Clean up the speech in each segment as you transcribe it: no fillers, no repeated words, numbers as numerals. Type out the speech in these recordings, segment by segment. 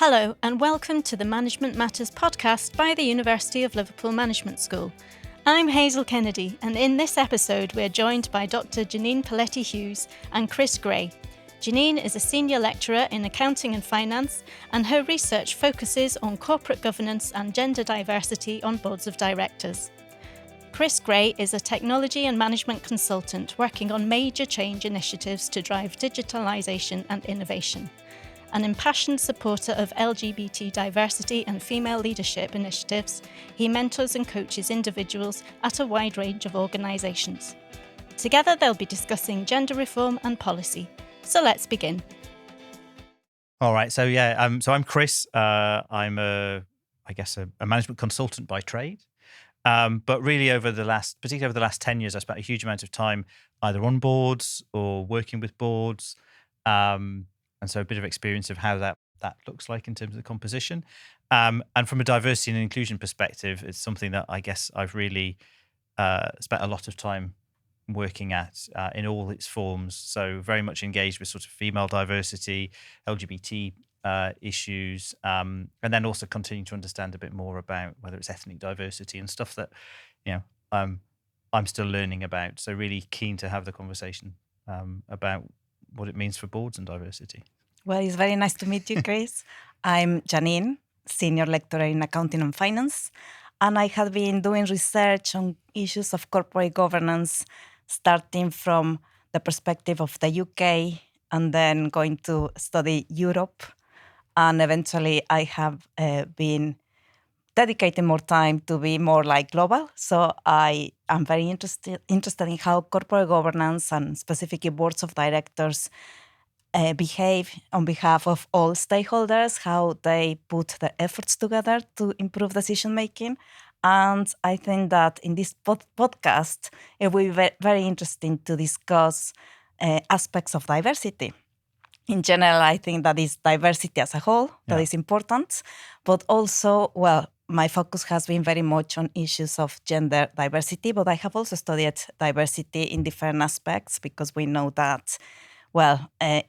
Hello and welcome to the Management Matters podcast by the University of Liverpool Management School. I'm Hazel Kennedy, and in this episode we're joined by Dr. Jannine Poletti-Hughes and Chris Gray. Jannine is a senior lecturer in accounting and finance, and her research focuses on corporate governance and gender diversity on boards of directors. Chris Gray is a technology and management consultant working on major change initiatives to drive digitalisation and innovation. An impassioned supporter of LGBT diversity and female leadership initiatives, he mentors and coaches individuals at a wide range of organisations. Together they'll be discussing gender reform and policy. So let's begin. All right. So I'm Chris. I'm a management consultant by trade. But really particularly over the last 10 years, I spent a huge amount of time either on boards or working with boards. And so a bit of experience of how that looks like in terms of the composition. And from a diversity and inclusion perspective, it's something that I guess I've really spent a lot of time working at in all its forms. So very much engaged with sort of female diversity, LGBT issues, and then also continuing to understand a bit more about whether it's ethnic diversity and stuff that, I'm still learning about. So really keen to have the conversation about what it means for boards and diversity. Well, it's very nice to meet you, Chris. I'm Jannine, senior lecturer in accounting and finance, and I have been doing research on issues of corporate governance, starting from the perspective of the UK and then going to study Europe. And eventually I have been dedicating more time to be more like global. So I am very interested in how corporate governance and specifically boards of directors behave on behalf of all stakeholders, how they put their efforts together to improve decision making. And I think that in this podcast, it will be very interesting to discuss aspects of diversity. In general, I think that is diversity as a whole that is important, but also, my focus has been very much on issues of gender diversity, but I have also studied diversity in different aspects because we know that,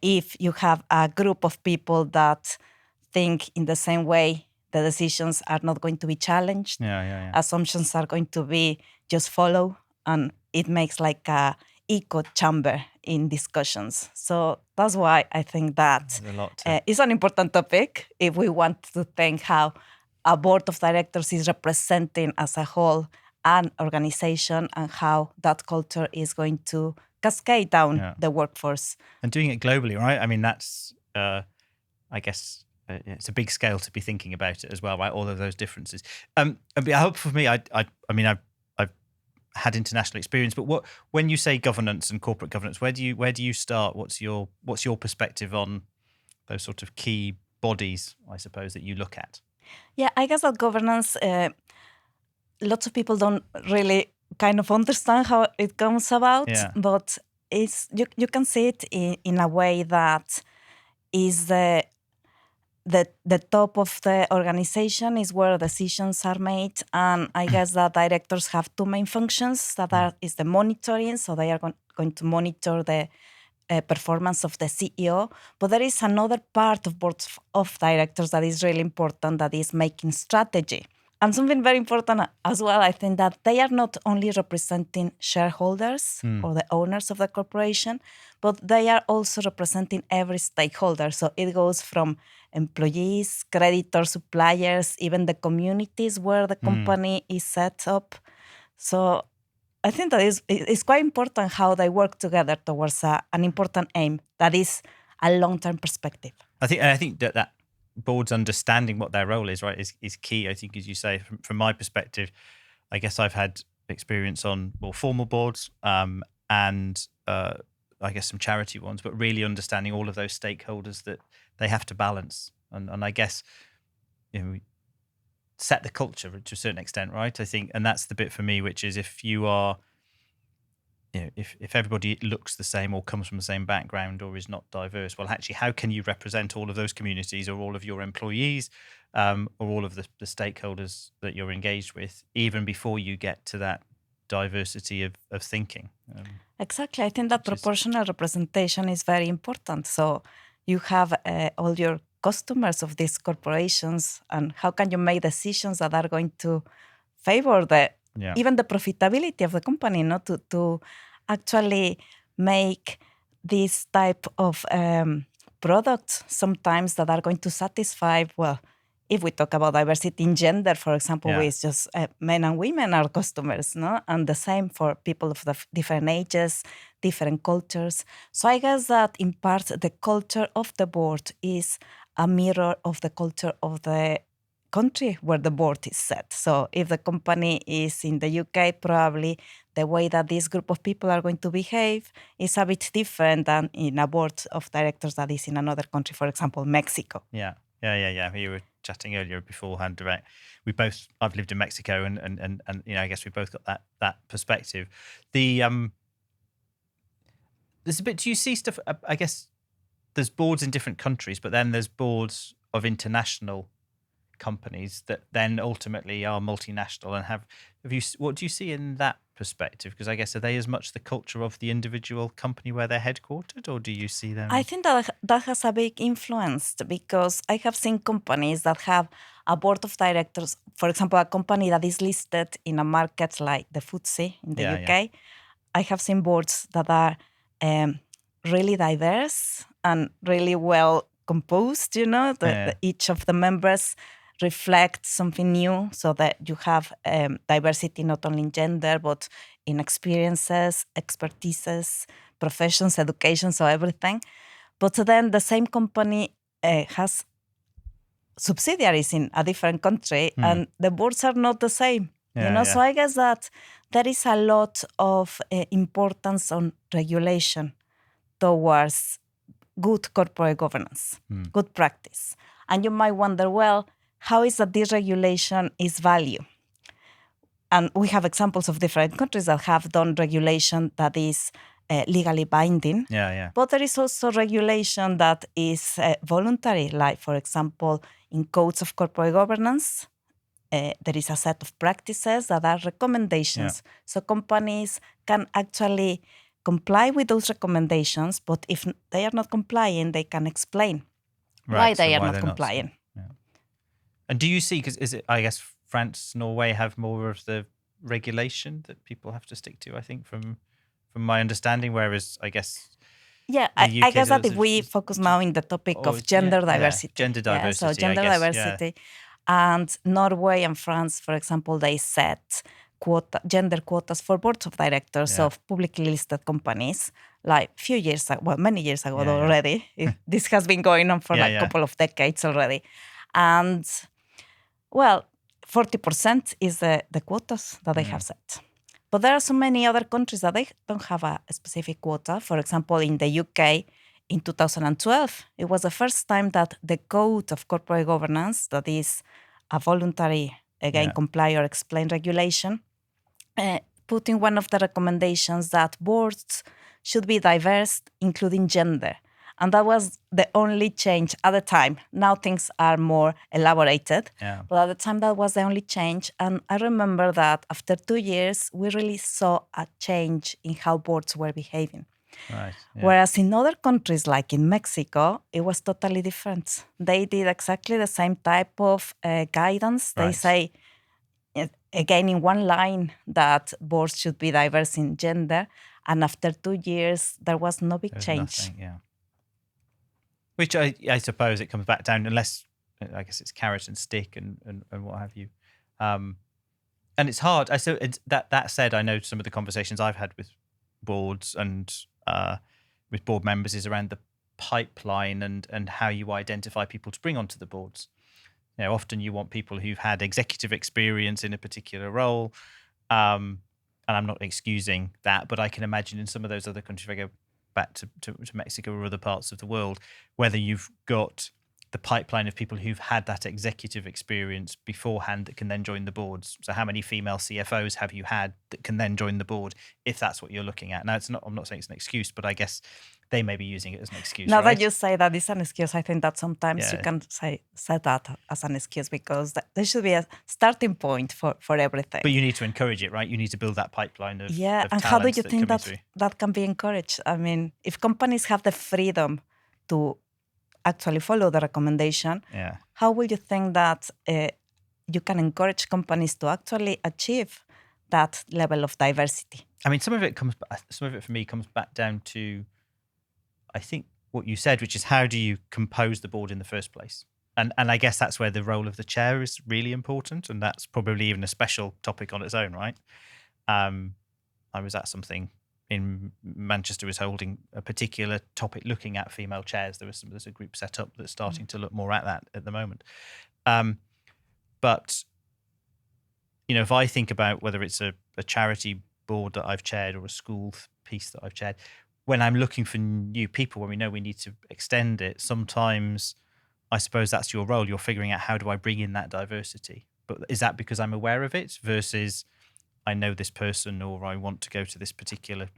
if you have a group of people that think in the same way, the decisions are not going to be challenged. Assumptions are going to be just follow, and it makes like a echo chamber in discussions. So that's why I think that it's an important topic if we want to think how a board of directors is representing as a whole an organization and how that culture is going to cascade down the workforce. And doing it globally, right? I mean, that's, I guess, it's a big scale to be thinking about it as well, right? All of those differences. I hope for me, I've had international experience, but when you say governance and corporate governance, where do you start? What's your perspective on those sort of key bodies, I suppose, that you look at? Yeah, I guess that governance, lots of people don't really kind of understand how it comes about, but it's you can see it in a way that is the top of the organization is where decisions are made, and I guess that directors have two main functions that is the monitoring, so they are going to monitor the performance of the CEO, but there is another part of boards of directors that is really important, that is making strategy. And something very important as well, I think that they are not only representing shareholders or the owners of the corporation, but they are also representing every stakeholder. So it goes from employees, creditors, suppliers, even the communities where the company is set up. So I think that it's quite important how they work together towards an important aim that is a long-term perspective. I think that boards understanding what their role is, right, is key. I think, as you say, from my perspective, I guess I've had experience on more formal boards and I guess some charity ones, but really understanding all of those stakeholders that they have to balance. And I guess, set the culture to a certain extent, right? I think, and that's the bit for me, which is if you are, if everybody looks the same or comes from the same background or is not diverse, well, actually, how can you represent all of those communities or all of your employees or all of the stakeholders that you're engaged with, even before you get to that diversity of thinking? Exactly. I think that proportional representation is very important. So you have all your customers of these corporations, and how can you make decisions that are going to favor even the profitability of the company, not to actually make this type of products sometimes that are going to satisfy, well, if we talk about diversity in gender, for example, where it's just men and women are customers, no? And the same for people of the different ages, different cultures. So I guess that in part, the culture of the board is a mirror of the culture of the country where the board is set. So if the company is in the UK, probably the way that this group of people are going to behave is a bit different than in a board of directors that is in another country, for example, Mexico. Yeah. You were chatting earlier beforehand about I've lived in Mexico and I guess we both got that perspective. There's a bit, do you see stuff, I guess there's boards in different countries, but then there's boards of international companies that then ultimately are multinational and what do you see in that perspective? Because I guess, are they as much the culture of the individual company where they're headquartered, or do you see them? I think that has a big influence, because I have seen companies that have a board of directors, for example, a company that is listed in a market like the FTSE in the UK. Yeah. I have seen boards that are really diverse and really well composed, each of the members reflect something new, so that you have diversity not only in gender, but in experiences, expertises, professions, education, so everything. But then the same company has subsidiaries in a different country, and the boards are not the same. So I guess that there is a lot of importance on regulation towards good corporate governance, good practice. And you might wonder, well, how is that this regulation is value? And we have examples of different countries that have done regulation that is legally binding. But there is also regulation that is voluntary, like, for example, in codes of corporate governance, there is a set of practices that are recommendations. So companies can actually comply with those recommendations, but if they are not complying, they can explain why they are not complying. And do you see, because I guess France, Norway have more of the regulation that people have to stick to, I think, from my understanding, whereas I guess... Yeah, I guess that if we focus now in the topic of gender diversity. Gender diversity, so gender diversity. And Norway and France, for example, they set gender quotas for boards of directors of publicly listed companies, like many years ago already. This has been going on for a couple of decades already. And, well, 40% is the quotas that they have set. But there are so many other countries that they don't have a specific quota. For example, in the UK, in 2012, it was the first time that the Code of Corporate Governance, that is a voluntary, comply or explain regulation, put in one of the recommendations that boards should be diverse, including gender. And that was the only change at the time. Now things are more elaborated. But at the time, that was the only change. And I remember that after 2 years, we really saw a change in how boards were behaving. Whereas in other countries, like in Mexico, it was totally different. They did exactly the same type of guidance. They say, again, in one line, that boards should be diverse in gender. And after 2 years, there was no big change. Which I suppose it comes back down, unless I guess it's carrot and stick and what have you. And it's hard. That said, I know some of the conversations I've had with boards and with board members is around the pipeline and how you identify people to bring onto the boards. Often you want people who've had executive experience in a particular role. And I'm not excusing that, but I can imagine in some of those other countries, if I go back to Mexico or other parts of the world, whether you've got the pipeline of people who've had that executive experience beforehand that can then join the boards. So how many female CFOs have you had that can then join the board, if that's what you're looking at? Now, I'm not saying it's an excuse, but I guess they may be using it as an excuse. Now that you say that it's an excuse, I think that sometimes you can say that as an excuse, because there should be a starting point for everything. But you need to encourage it, right? You need to build that pipeline of and how do you think that can be encouraged? I mean, if companies have the freedom to actually follow the recommendation, Yeah. how will you think that you can encourage companies to actually achieve that level of diversity? I mean, some of it for me comes back down to, I think, what you said, which is how do you compose the board in the first place? And I guess that's where the role of the chair is really important, and that's probably even a special topic on its own, right? I was at something in Manchester, was holding a particular topic looking at female chairs. There's a group set up that's starting to look more at that at the moment. But if I think about whether it's a charity board that I've chaired or a school piece that I've chaired, when I'm looking for new people, when we know we need to extend it, sometimes I suppose that's your role. You're figuring out, how do I bring in that diversity? But is that because I'm aware of it versus I know this person, or I want to go to this particular,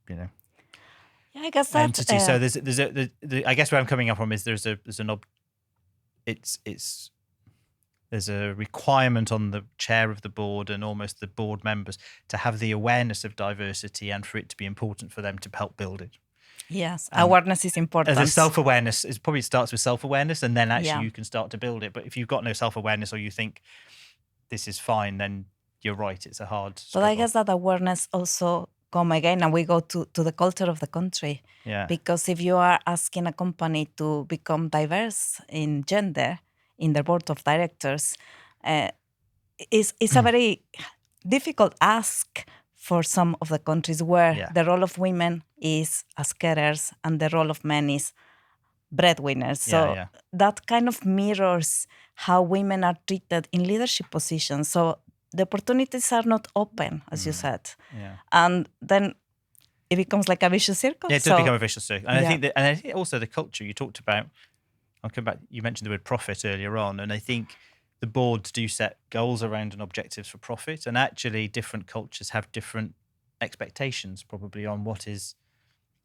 Yeah, I guess that entity? So I guess where I'm coming up from is there's a requirement on the chair of the board and almost the board members to have the awareness of diversity and for it to be important for them to help build it. Yes, awareness is important. As a self-awareness, it probably starts with self-awareness, and then actually Yeah. you can start to build it. But if you've got no self-awareness, or you think this is fine, then you're right, it's a hard struggle. But I guess that awareness also come again, and we go to the culture of the country. Yeah. Because if you are asking a company to become diverse in gender in their board of directors, it's a very difficult ask for some of the countries where the role of women is as carers and the role of men is breadwinners. So that kind of mirrors how women are treated in leadership positions. So the opportunities are not open, as you said. Yeah. And then it becomes like a vicious circle. Yeah, it does become a vicious circle. And Yeah. I think also the culture you talked about, I'll come back, you mentioned the word profit earlier on, and I think the boards do set goals around and objectives for profit, and actually different cultures have different expectations probably on what is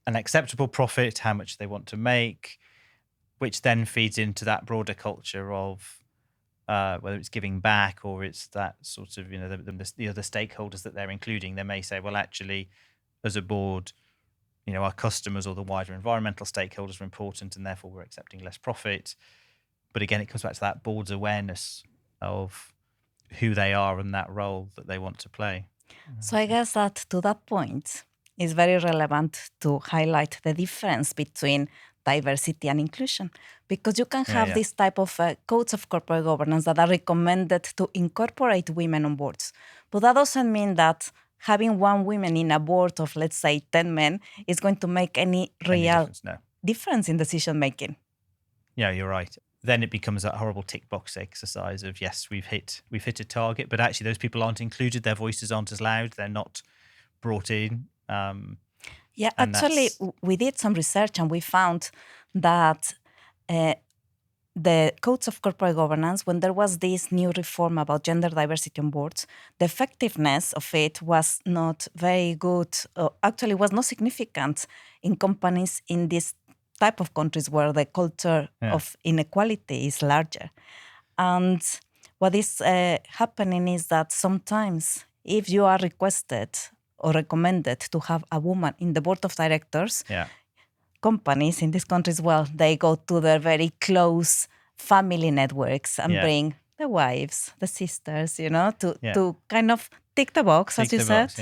an acceptable profit, how much they want to make, which then feeds into that broader culture of whether it's giving back or it's that sort of, the other stakeholders that they're including. They may say, well, actually, as a board, our customers or the wider environmental stakeholders are important, and therefore we're accepting less profit. But again, it comes back to that board's awareness of who they are and that role that they want to play. So I guess that to that point, it's very relevant to highlight the difference between diversity and inclusion, because you can have this type of codes of corporate governance that are recommended to incorporate women on boards. But that doesn't mean that having one woman in a board of, let's say, 10 men is going to make any real difference in decision making. Yeah, you're right. Then it becomes that horrible tick box exercise of, yes, we've hit a target, but actually those people aren't included. Their voices aren't as loud. They're not brought in. Yeah, actually, we did some research and we found that the codes of corporate governance, when there was this new reform about gender diversity on boards, the effectiveness of it was not very good. Actually, was not significant in companies in this type of countries where the culture of inequality is larger. And what is happening is that sometimes if you are requested or recommended to have a woman in the board of directors, companies in these countries, well, they go to their very close family networks and bring the wives, the sisters, to kind of tick the box, as you said,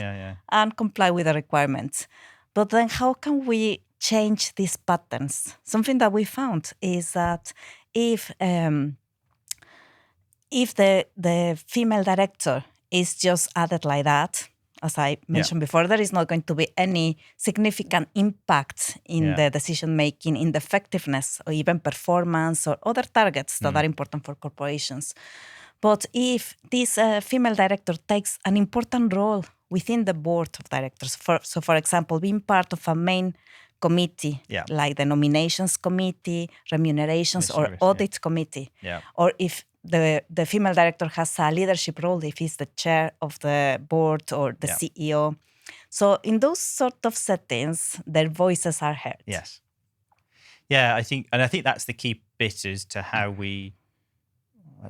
and comply with the requirements. But then how can we change these patterns? Something that we found is that if the female director is just added like that, as I mentioned before, there is not going to be any significant impact in the decision-making, in the effectiveness, or even performance or other targets that are important for corporations. But if this female director takes an important role within the board of directors, for example, being part of a main committee, like the nominations committee, remunerations, or audit committee, or if the female director has a leadership role, if he's the chair of the board or the CEO. So in those sort of settings, their voices are heard. Yes. Yeah, I think that's the key bit as to how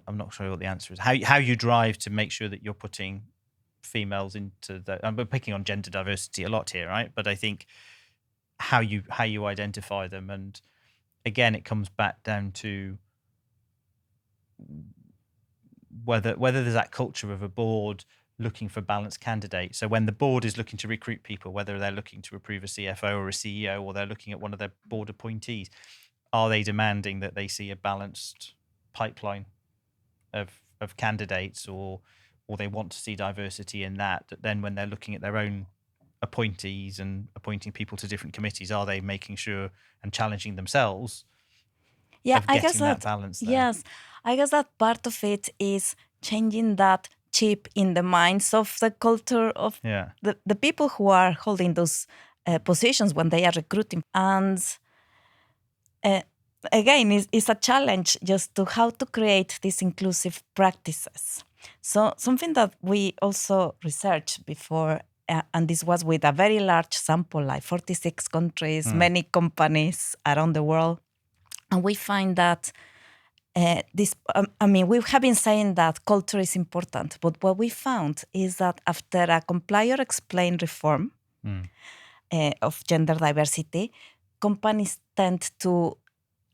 I'm not sure what the answer is. How you drive to make sure that you're putting females into I'm picking on gender diversity a lot here, right? But I think how you identify them and again, it comes back down to whether there's that culture of a board looking for balanced candidates. So when the board is looking to recruit people, whether they're looking to approve a CFO or a CEO, or they're looking at one of their board appointees, are they demanding that they see a balanced pipeline of candidates, or they want to see diversity in that then when they're looking at their own appointees and appointing people to different committees, are they making sure and challenging themselves Yeah, of I getting guess that that, balance there? yes, I guess that part of it is changing that chip in the minds of the culture of Yeah. the people who are holding those positions when they are recruiting. And again, it's a challenge just to how to create these inclusive practices. So something that we also researched before, and this was with a very large sample, like 46 countries, many companies around the world. And we find that we have been saying that culture is important, but what we found is that after a comply or explain reform of gender diversity, companies tend to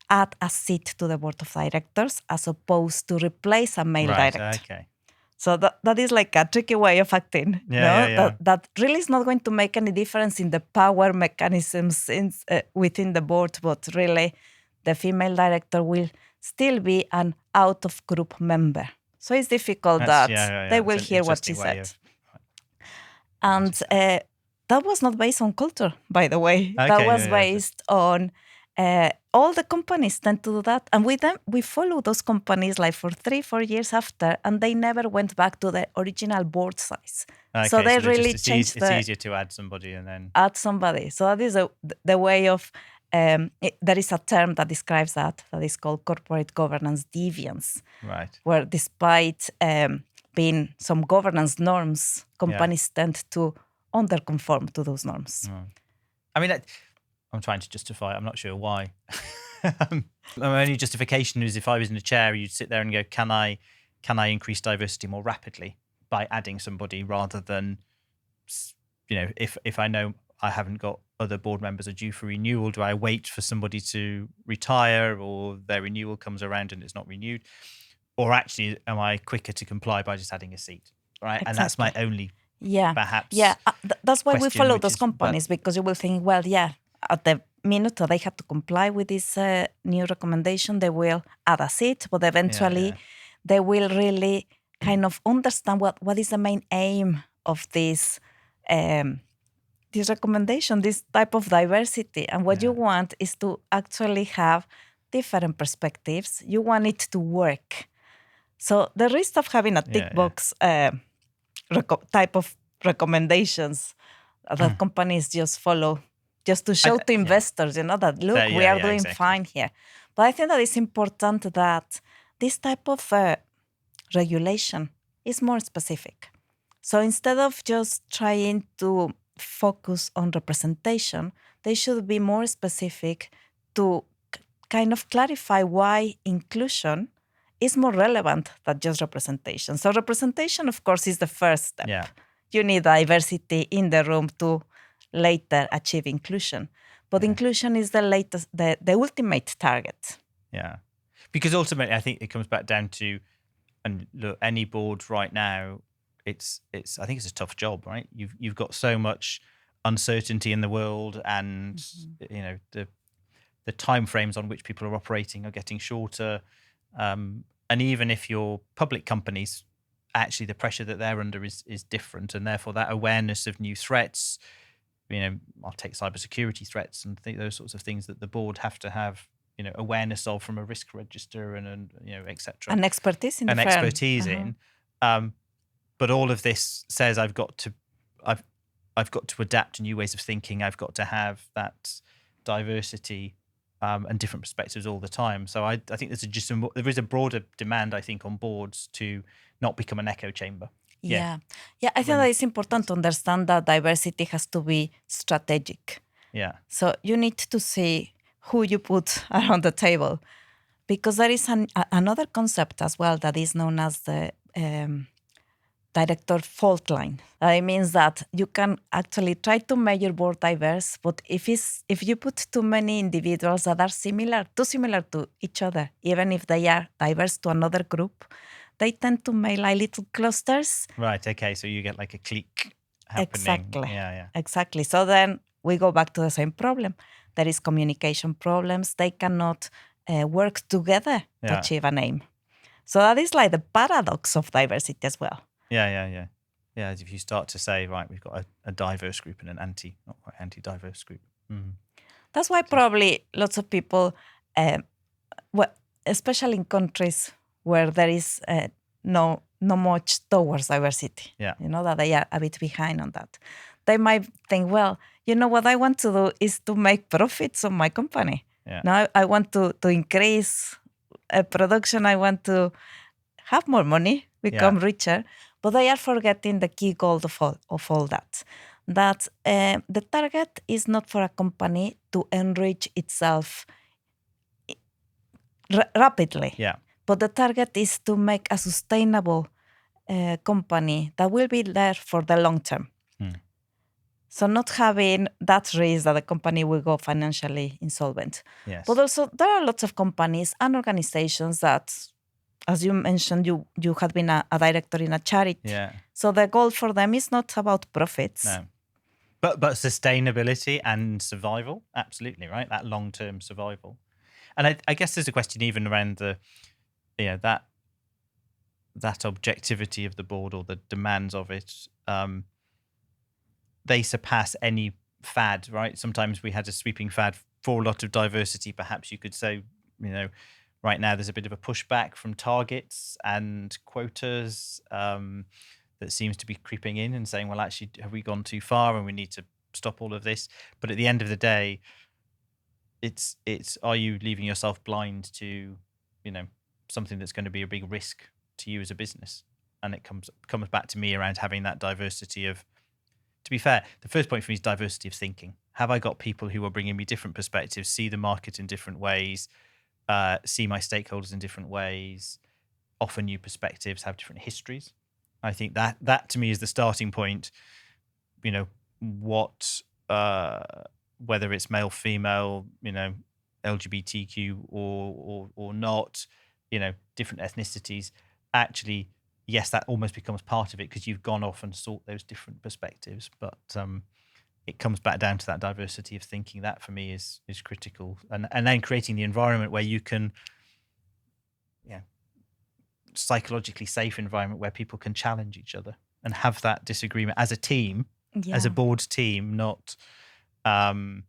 add a seat to the board of directors as opposed to replace a male Right. director. Okay. So that is like a tricky way of acting. Yeah. That really is not going to make any difference in the power mechanisms within the board, but really the female director will still be an out-of-group member. So it's difficult that they will It's an hear what she interesting way said. of- And that was not based on culture, by the way. That Okay, was yeah. based on all the companies tend to do that. And with them, we follow those companies like for 3-4 years after, and they never went back to the original board size. Okay, So they they're really just, changed it's easier to add somebody and then add somebody. So that is the way of, there is a term that describes that is called corporate governance deviance. right. Where despite being some governance norms, companies tend to underconform to those norms. I mean, I'm trying to justify it. I'm not sure why. My only justification is if I was in a chair, you'd sit there and go, can I increase diversity more rapidly by adding somebody rather than, if I know I haven't got other board members are due for renewal, do I wait for somebody to retire or their renewal comes around and it's not renewed? Or actually, am I quicker to comply by just adding a seat? Right. Exactly. And that's my only perhaps. Yeah, that's why we follow those is, companies, because you will think, well, at the minute that they have to comply with this new recommendation, they will add a seat, but eventually they will really kind of understand what is the main aim of this recommendation, this type of diversity. And what you want is to actually have different perspectives. You want it to work. So the risk of having a tick box type of recommendations that companies just follow, just to show to investors, that look, we are doing fine here. But I think that it's important that this type of regulation is more specific. So instead of just trying to focus on representation, they should be more specific to kind of clarify why inclusion is more relevant than just representation. So representation, of course, is the first step. Yeah. You need diversity in the room to later achieve inclusion. But inclusion is the ultimate target. Yeah. Because ultimately, I think it comes back down to, and look, any board right now, I think it's a tough job, right? You've got so much uncertainty in the world, and the time frames on which people are operating are getting shorter. And even if you're public companies, actually the pressure that they're under is different, and therefore that awareness of new threats, I'll take cybersecurity threats and those sorts of things that the board have to have, awareness of from a risk register and etc. And expertise in the firm. Expertise in. But all of this says I've got to adapt to new ways of thinking. I've got to have that diversity and different perspectives all the time. So I think there is a broader demand, I think, on boards to not become an echo chamber. Yeah. I think that it's important to understand that diversity has to be strategic. Yeah. So you need to see who you put around the table, because there is another concept as well that is known as the director fault line. It means that you can actually try to make your board diverse, but if you put too many individuals that are too similar to each other, even if they are diverse to another group, they tend to make like little clusters. Right. Okay. So you get like a clique happening. Exactly. So then we go back to the same problem. There is communication problems. They cannot work together to achieve an aim. So that is like the paradox of diversity as well. Yeah. As if you start to say, right, we've got a diverse group and an not quite anti-diverse group. That's why probably lots of people, especially in countries where there is no much towards diversity, that they are a bit behind on that. They might think, well, what I want to do is to make profits on my company. Now I want to increase production. I want to have more money, become richer. But they are forgetting the key goal of all that. That the target is not for a company to enrich itself rapidly. But the target is to make a sustainable company that will be there for the long term. So not having that risk that the company will go financially insolvent. But also there are lots of companies and organizations that, as you mentioned, you had been a director in a charity. So the goal for them is not about profits. No. But sustainability and survival, absolutely, right? That long-term survival. And I guess there's a question even around that objectivity of the board or the demands of it. They surpass any fad, right? Sometimes we had a sweeping fad for a lot of diversity. Perhaps you could say, right now there's a bit of a pushback from targets and quotas that seems to be creeping in and saying, well, actually, have we gone too far and we need to stop all of this? But at the end of the day, it's are you leaving yourself blind to, something that's going to be a big risk to you as a business? And it comes back to me around having that diversity of, to be fair, the first point for me is diversity of thinking. Have I got people who are bringing me different perspectives, see the market in different ways, see my stakeholders in different ways, offer new perspectives, have different histories? I think that to me is the starting point. What whether it's male, female, LGBTQ or not, different ethnicities. Actually, yes, that almost becomes part of it because you've gone off and sought those different perspectives. But it comes back down to that diversity of thinking. That for me is critical, and then creating the environment where you can, psychologically safe environment where people can challenge each other and have that disagreement as a team, as a board team, not and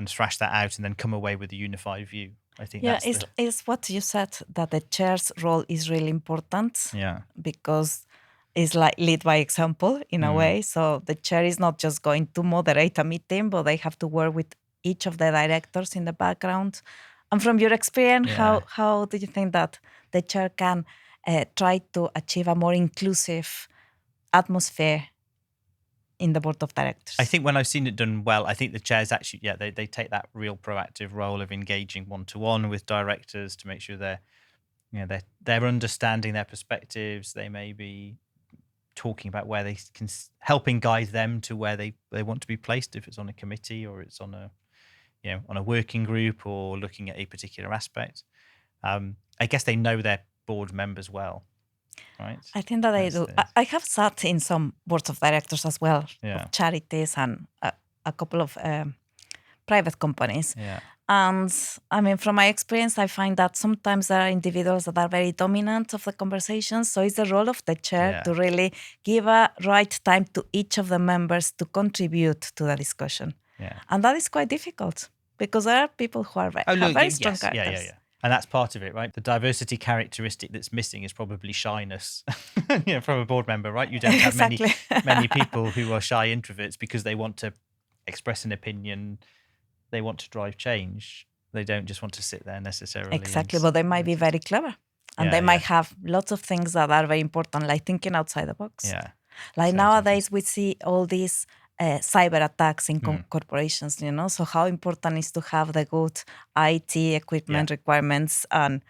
thrash that out and then come away with a unified view. I think it's what you said, that the chair's role is really important. Because it's like lead by example in a way. So the chair is not just going to moderate a meeting, but they have to work with each of the directors in the background. And from your experience, how do you think that the chair can try to achieve a more inclusive atmosphere in the board of directors? I think when I've seen it done well, I think the chairs actually, they take that real proactive role of engaging one-to-one with directors to make sure they're understanding their perspectives. They may be talking about where they can, helping guide them to where they want to be placed, if it's on a committee or it's on a working group or looking at a particular aspect. I guess they know their board members well, right? I think that they do. I have sat in some boards of directors as well, of charities and a couple of private companies. And I mean, from my experience, I find that sometimes there are individuals that are very dominant of the conversation. So it's the role of the chair to really give a right time to each of the members to contribute to the discussion. And that is quite difficult because there are people who are have very strong characters. And that's part of it, right? The diversity characteristic that's missing is probably shyness, from a board member, right? You don't have many people who are shy introverts because they want to express an opinion, they want to drive change. They don't just want to sit there necessarily. Exactly, but they might be very clever. And they might have lots of things that are very important, like thinking outside the box. Like nowadays, we see all these cyber attacks in corporations, so how important is to have the good IT equipment requirements and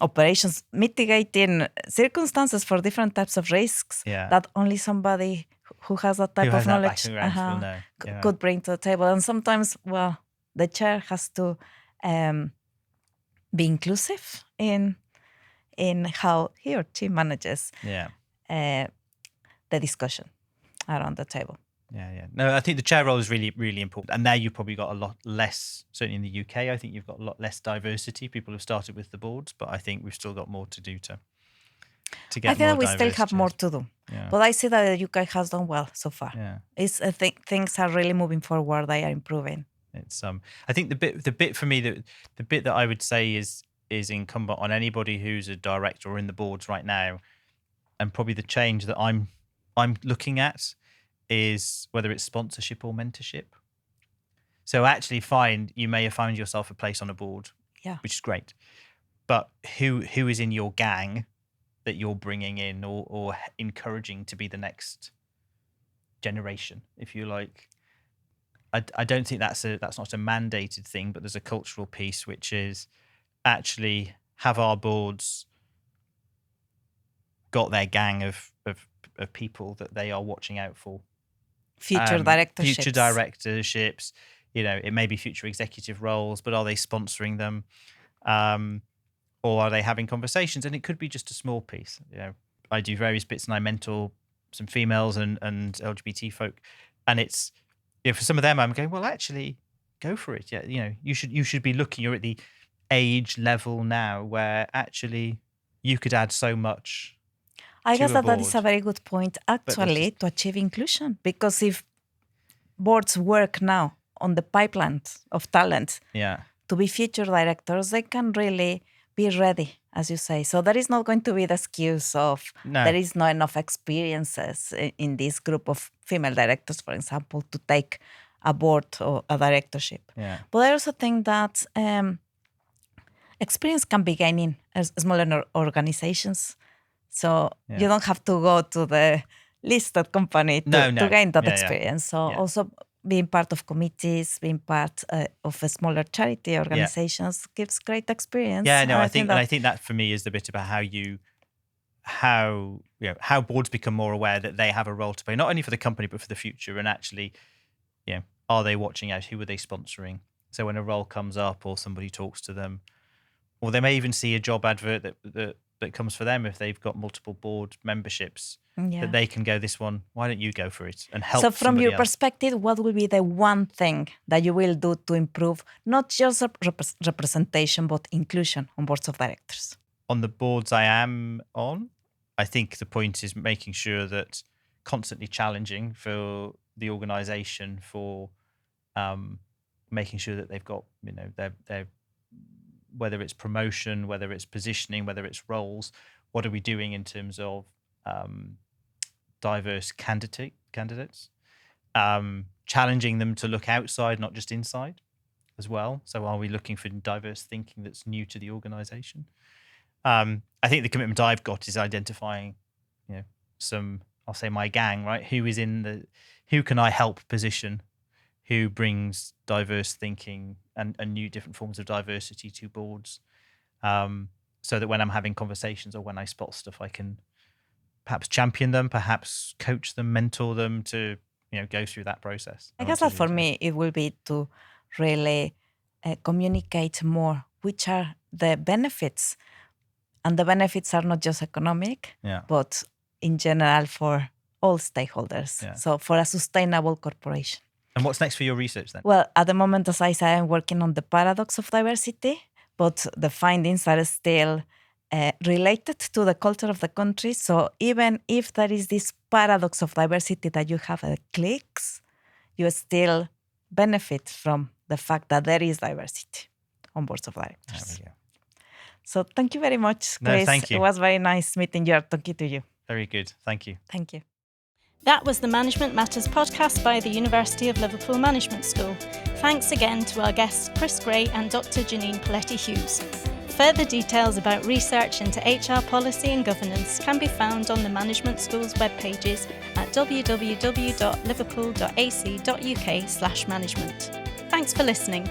operations, mitigating circumstances for different types of risks that only somebody who has that type of knowledge will know. Could bring to the table. And sometimes, the chair has to be inclusive in how he or she manages the discussion around the table. Yeah. No, I think the chair role is really, really important. And now you've probably got a lot less, certainly in the UK, I think you've got a lot less diversity. People have started with the boards, but I think we've still got more to do to get I think that we still have more to do. Yeah. But I see that the UK has done well so far. Yeah. I think things are really moving forward. They are improving. It's I think the bit for me the bit that I would say is incumbent on anybody who's a director or in the boards right now, and probably the change that I'm looking at is whether it's sponsorship or mentorship. So actually you may have found yourself a place on a board, which is great, but who is in your gang that you're bringing in or encouraging to be the next generation, if you like. I don't think that's not a mandated thing, but there's a cultural piece, which is actually have our boards got their gang of people that they are watching out for. Future directorships, it may be future executive roles, but are they sponsoring them? Or are they having conversations? And it could be just a small piece. I do various bits and I mentor some females and LGBT folk. And it's, for some of them, I'm going, well, actually, go for it. Yeah, you should be looking. You're at the age level now where actually you could add so much. I guess that is a very good point, actually, to achieve inclusion. Because if boards work now on the pipeline of talent to be future directors, they can really be ready, as you say. So there is not going to be the excuse of there is not enough experiences in this group of female directors, for example, to take a board or a directorship. Yeah. But I also think that experience can be gained in smaller organizations. So you don't have to go to the listed company to gain that experience. So also being part of committees, being part of a smaller charity organizations gives great experience. Yeah, no, I think that for me is the bit about how boards become more aware that they have a role to play, not only for the company but for the future. And actually, are they watching out? Who are they sponsoring? So when a role comes up or somebody talks to them, or they may even see a job advert that comes for them if they've got multiple board memberships, that they can go, this one, why don't you go for it and help? So from your perspective, what will be the one thing that you will do to improve not just representation but inclusion on boards of directors? On the boards I am on, I think the point is making sure that constantly challenging for the organisation for making sure that they've got, their whether it's promotion, whether it's positioning, whether it's roles, what are we doing in terms of diverse candidates, challenging them to look outside, not just inside as well. So are we looking for diverse thinking that's new to the organisation? I think the commitment I've got is identifying, some, I'll say my gang, right? Who can I help position? Who brings diverse thinking and new different forms of diversity to boards, so that when I'm having conversations or when I spot stuff, I can perhaps champion them, perhaps coach them, mentor them to go through that process. I guess that for me, it will be to really communicate more, which are the benefits. And the benefits are not just economic, but in general for all stakeholders. Yeah. So for a sustainable corporation. And what's next for your research then? Well, at the moment, as I say, I'm working on the paradox of diversity, but the findings are still related to the culture of the country. So even if there is this paradox of diversity that you have clicks, you still benefit from the fact that there is diversity on boards of directors. There we go. So thank you very much, Chris. No, thank you. It was very nice meeting you and talking to you. Very good. Thank you. Thank you. That was the Management Matters podcast by the University of Liverpool Management School. Thanks again to our guests Chris Gray and Dr. Jannine Poletti-Hughes. Further details about research into HR policy and governance can be found on the Management School's web pages at www.liverpool.ac.uk/management. Thanks for listening.